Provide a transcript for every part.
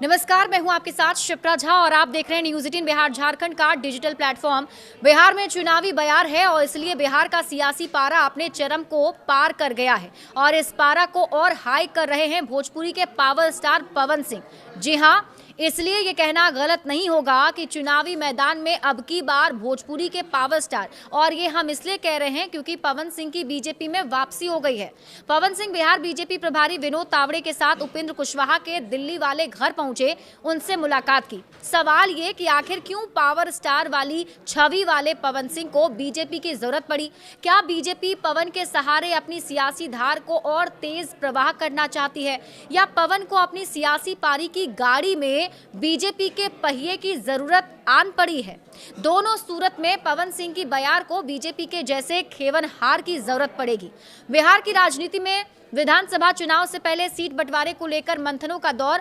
नमस्कार, मैं हूं आपके साथ शिप्रा झा और आप देख रहे हैं न्यूज़ 18 बिहार झारखंड का डिजिटल प्लेटफॉर्म। बिहार में चुनावी बयार है और इसलिए बिहार का सियासी पारा अपने चरम को पार कर गया है और इस पारा को और हाई कर रहे हैं भोजपुरी के पावर स्टार पवन सिंह। जी हां, इसलिए ये कहना गलत नहीं होगा कि चुनावी मैदान में अब की बार भोजपुरी के पावर स्टार, और ये हम इसलिए कह रहे हैं क्योंकि पवन सिंह की बीजेपी में वापसी हो गई है। पवन सिंह बिहार बीजेपी प्रभारी विनोद तावड़े के साथ उपेंद्र कुशवाहा के दिल्ली वाले घर पहुंचे, उनसे मुलाकात की। सवाल ये कि आखिर क्यों पावर स्टार वाली छवि वाले पवन सिंह को बीजेपी की जरूरत पड़ी? क्या बीजेपी पवन के सहारे अपनी सियासी धार को और तेज प्रवाह करना चाहती है, या पवन को अपनी सियासी पारी की गाड़ी में बीजेपी के पहिए की जरूरत आन पड़ी है? दोनों सूरत में पवन सिंह की बयार को बीजेपी के जैसे खेवनहार की जरूरत पड़ेगी। बिहार की राजनीति में विधानसभा चुनाव से पहले सीट बंटवारे को लेकर मंथनों का दौर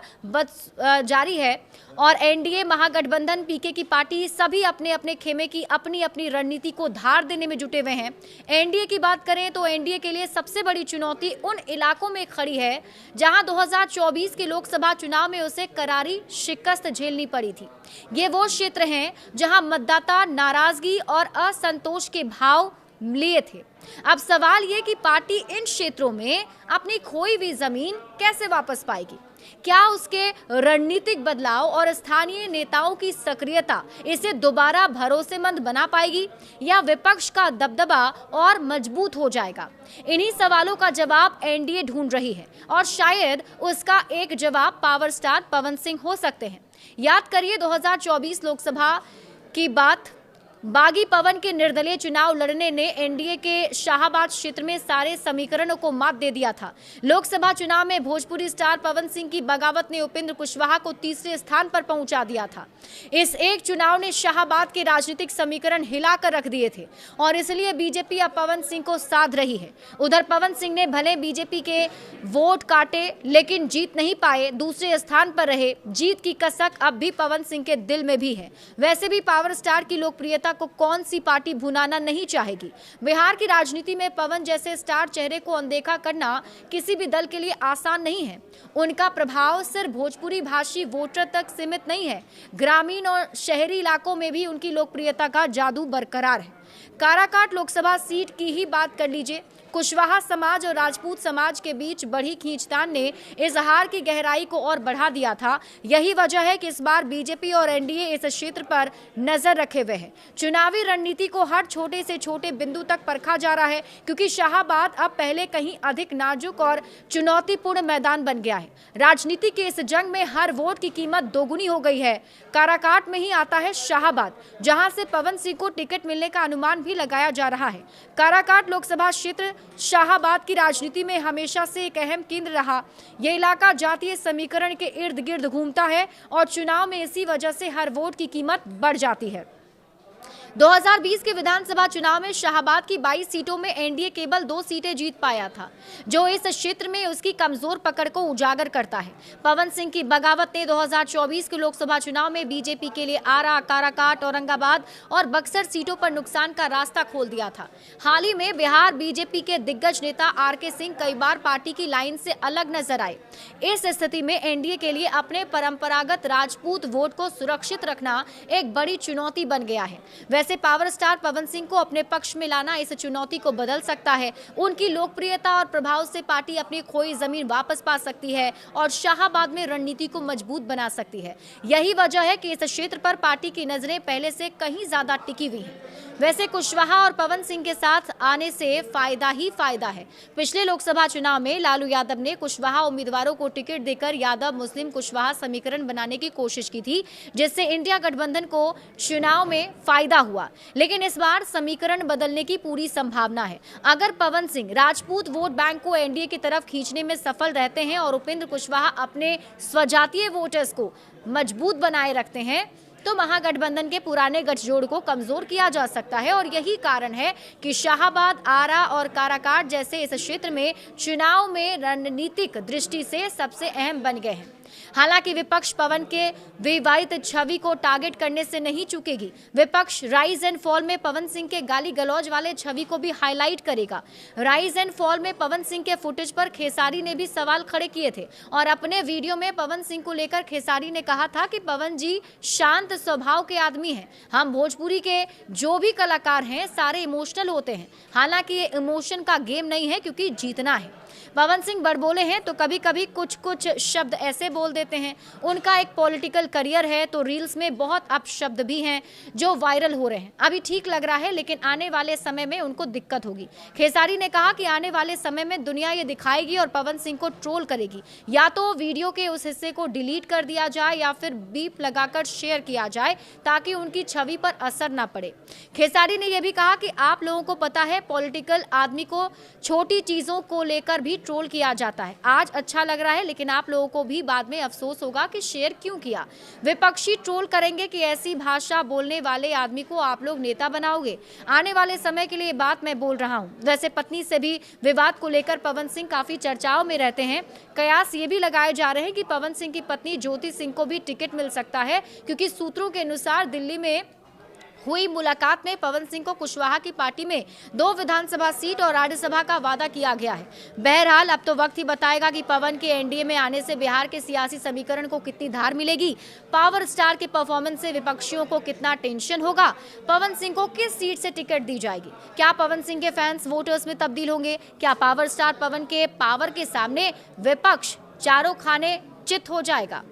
जारी है और एनडीए महागठबंधन पीके की पार्टी सभी अपने अपने खेमे की अपनी अपनी रणनीति को धार देने में जुटे हुए हैं। एनडीए की बात करें तो एनडीए के लिए सबसे बड़ी चुनौती उन इलाकों में खड़ी है जहां 2024 के लोकसभा चुनाव में उसे करारी शिकस्त झेलनी पड़ी थी। ये वो क्षेत्र हैं जहां मतदाता नाराजगी और असंतोष के भाव लिए थे। अब सवाल ये कि पार्टी इन क्षेत्रों में अपनी खोई हुई जमीन कैसे वापस पाएगी? क्या उसके रणनीतिक बदलाव और स्थानीय नेताओं की सक्रियता इसे दोबारा भरोसेमंद बना पाएगी, या विपक्ष का दबदबा और मजबूत हो जाएगा? इन्हीं सवालों का जवाब एनडीए ढूंढ रही है और शायद उसका एक जवाब पावर स्टार पवन सिंह हो सकते हैं। याद करिए 2024 लोकसभा की बात। बागी पवन के निर्दलीय चुनाव लड़ने ने एनडीए के शाहाबाद क्षेत्र में सारे समीकरणों को मात दे दिया था। लोकसभा चुनाव में भोजपुरी स्टार पवन सिंह की बगावत ने उपेंद्र कुशवाहा को तीसरे स्थान पर पहुंचा दिया था। इस एक चुनाव ने शाहाबाद के राजनीतिक समीकरण हिलाकर रख दिए थे और इसलिए बीजेपी अब पवन सिंह को साध रही है। उधर पवन सिंह ने भले बीजेपी के वोट काटे लेकिन जीत नहीं पाए, दूसरे स्थान पर रहे। जीत की कसक अब भी पवन सिंह के दिल में भी है। वैसे भी पावर स्टार की लोकप्रियता को कौन सी पार्टी भुनाना नहीं चाहेगी। बिहार की राजनीति में पवन जैसे स्टार चेहरे को अनदेखा करना किसी भी दल के लिए आसान नहीं है। उनका प्रभाव सिर्फ भोजपुरी भाषी वोटर तक सीमित नहीं है, ग्रामीण और शहरी इलाकों में भी उनकी लोकप्रियता का जादू बरकरार है। काराकाट लोकसभा सीट की ही बात कर लीजिए। कुशवाहा समाज और राजपूत समाज के बीच बढ़ी खींचतान ने इस हार की गहराई को और बढ़ा दिया था। यही वजह है कि इस बार बीजेपी और एनडीए इस क्षेत्र पर नजर रखे हुए हैं। चुनावी रणनीति को हर छोटे से छोटे बिंदु तक परखा जा रहा है, क्योंकि शाहाबाद अब पहले कहीं अधिक नाजुक और चुनौतीपूर्ण मैदान बन गया है। राजनीति के इस जंग में हर वोट की कीमत दोगुनी हो गई है। काराकाट में ही आता है शाहाबाद, जहां से पवन सिंह को टिकट मिलने का अनुमान भी लगाया जा रहा है। काराकाट लोकसभा क्षेत्र शाहाबाद की राजनीति में हमेशा से एक अहम केंद्र रहा। यह इलाका जातीय समीकरण के इर्द गिर्द घूमता है और चुनाव में इसी वजह से हर वोट की कीमत बढ़ जाती है। 2020 के विधानसभा चुनाव में शाहाबाद की 22 सीटों में एनडीए केवल 2 सीटें जीत पाया था, जो इस क्षेत्र में उसकी कमजोर पकड़ को उजागर करता है। पवन सिंह की बगावत ने 2024 के लोकसभा चुनाव में बीजेपी के लिए आरा, काराकाट, औरंगाबाद और बक्सर सीटों पर नुकसान का रास्ता खोल दिया था। हाल ही में बिहार बीजेपी के दिग्गज नेता आरके सिंह कई बार पार्टी की लाइन से अलग नजर आए। इस स्थिति में एनडीए के लिए अपने परंपरागत राजपूत वोट को सुरक्षित रखना एक बड़ी चुनौती बन गया है। वैसे पावर स्टार पवन सिंह को अपने पक्ष में लाना इस चुनौती को बदल सकता है। उनकी लोकप्रियता और प्रभाव से पार्टी अपनी खोई जमीन वापस पा सकती है और शाहाबाद में रणनीति को मजबूत बना सकती है। यही वजह है कि इस क्षेत्र पर पार्टी की नजरें पहले से कहीं ज्यादा टिकी हुई हैं। वैसे कुशवाहा और पवन सिंह के साथ आने से फायदा ही फायदा है। पिछले लोकसभा चुनाव में लालू यादव ने कुशवाहा उम्मीदवारों को टिकट देकर यादव मुस्लिम कुशवाहा समीकरण बनाने की कोशिश की थी, जिससे इंडिया गठबंधन को चुनाव में फायदा हुआ। लेकिन इस बार समीकरण बदलने की पूरी संभावना है। अगर पवन सिंह राजपूत वोट बैंक को एनडीए की तरफ खींचने में सफल रहते हैं और उपेंद्र कुशवाहा अपने स्वजातीय वोटर्स को मजबूत बनाए रखते हैं, तो महागठबंधन के पुराने गठजोड़ को कमजोर किया जा सकता है। और यही कारण है कि शाहाबाद, आरा और काराकाट जैसे इस क्षेत्र में चुनाव में रणनीतिक दृष्टि से सबसे अहम बन गए हैं। हालांकि विपक्ष पवन के विवादित छवि को टारगेट करने से नहीं चूकेगी। विपक्ष राइज एंड फॉल में पवन सिंह के गाली गलौज वाले छवि को भी हाईलाइट करेगा। राइज एंड फॉल में पवन सिंह के फुटेज पर खेसारी ने भी सवाल खड़े किए थे और अपने वीडियो में पवन सिंह को लेकर खेसारी ने कहा था कि पवन जी शांत स्वभाव के आदमी हैं। हम भोजपुरी के जो भी कलाकार हैं सारे इमोशनल होते हैं। हालांकि ये इमोशन का गेम नहीं है, क्योंकि जीतना है। पवन सिंह बड़बोले हैं तो कभी कभी कुछ शब्द ऐसे बोल देते हैं। उनका एक पॉलिटिकल करियर है तो रील्स में बहुत अपशब्द भी हैं जो वायरल हो रहे हैं। अभी ठीक लग रहा है, लेकिन आने वाले समय में उनको दिक्कत होगी। खेसारी ने कहा कि आने वाले समय में दुनिया ये दिखाएगी और पवन सिंह को ट्रोल करेगी। या तो वीडियो के उस हिस्से को डिलीट कर दिया जाए या फिर बीप लगाकर शेयर किया जाए ताकि उनकी छवि पर असर ना पड़े। खेसारी ने यह भी कहा कि आप लोगों को पता है पॉलिटिकल आदमी को छोटी चीजों को लेकर भी ट्रोल किया जाता है। आज अच्छा लग रहा है, लेकिन आप लोगों को भी बाद में अफसोस होगा कि शेयर क्यों किया। विपक्षी ट्रोल करेंगे कि ऐसी भाषा बोलने वाले आदमी को आप लोग नेता बनाओगे। आने वाले समय के लिए बात मैं बोल रहा हूं। वैसे पत्नी से भी विवाद को लेकर पवन सिंह काफी चर्चाओं में रहते हैं। कयास ये भी लगाए जा रहे हैं कि पवन सिंह की पत्नी ज्योति सिंह को भी टिकट मिल सकता है, क्योंकि सूत्रों के अनुसार दिल्ली में हुई मुलाकात में पवन सिंह को कुशवाहा की पार्टी में 2 विधानसभा सीट और राज्यसभा का वादा किया गया है। बहरहाल अब तो वक्त ही बताएगा कि पवन के एनडीए में आने से बिहार के सियासी समीकरण को कितनी धार मिलेगी। पावर स्टार के परफॉर्मेंस से विपक्षियों को कितना टेंशन होगा। पवन सिंह को किस सीट से टिकट दी जाएगी। क्या पवन सिंह के फैंस वोटर्स में तब्दील होंगे। क्या पावर स्टार पवन के पावर के सामने विपक्ष चारों खाने चित हो जाएगा।